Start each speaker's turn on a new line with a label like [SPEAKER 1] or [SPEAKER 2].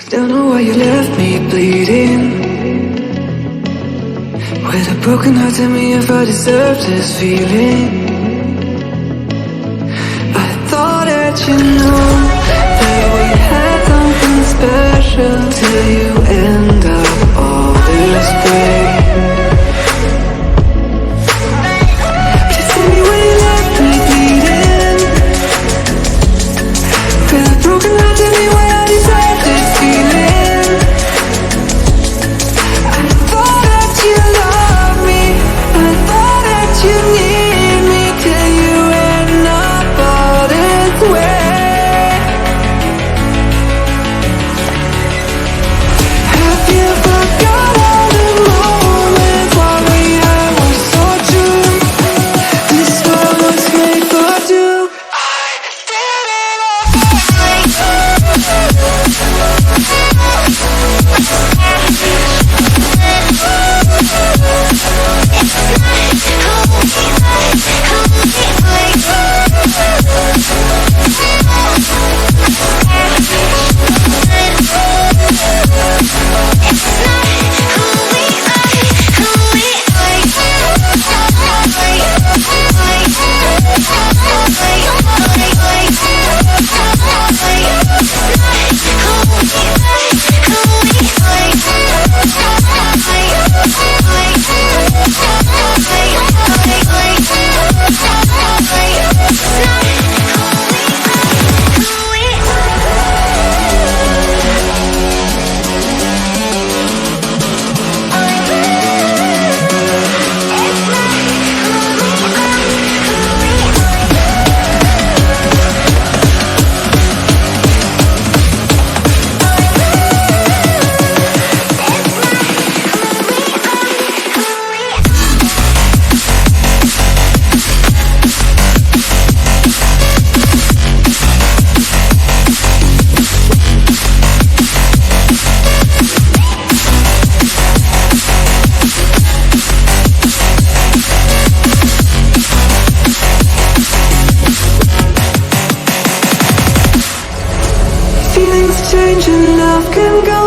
[SPEAKER 1] Don't know why you left me bleeding. With a broken heart, tell me if I deserve this feeling. I thought that you know that we had something special till you end up all this way. Just tell me why you left me bleeding. With a broken heart, tell me why I deserve this feeling. I thought that you loved me, I thought that you need me till you end up all this way. Have you forgot all the moments while we had were so true? This world was made for two. I did it change and love can go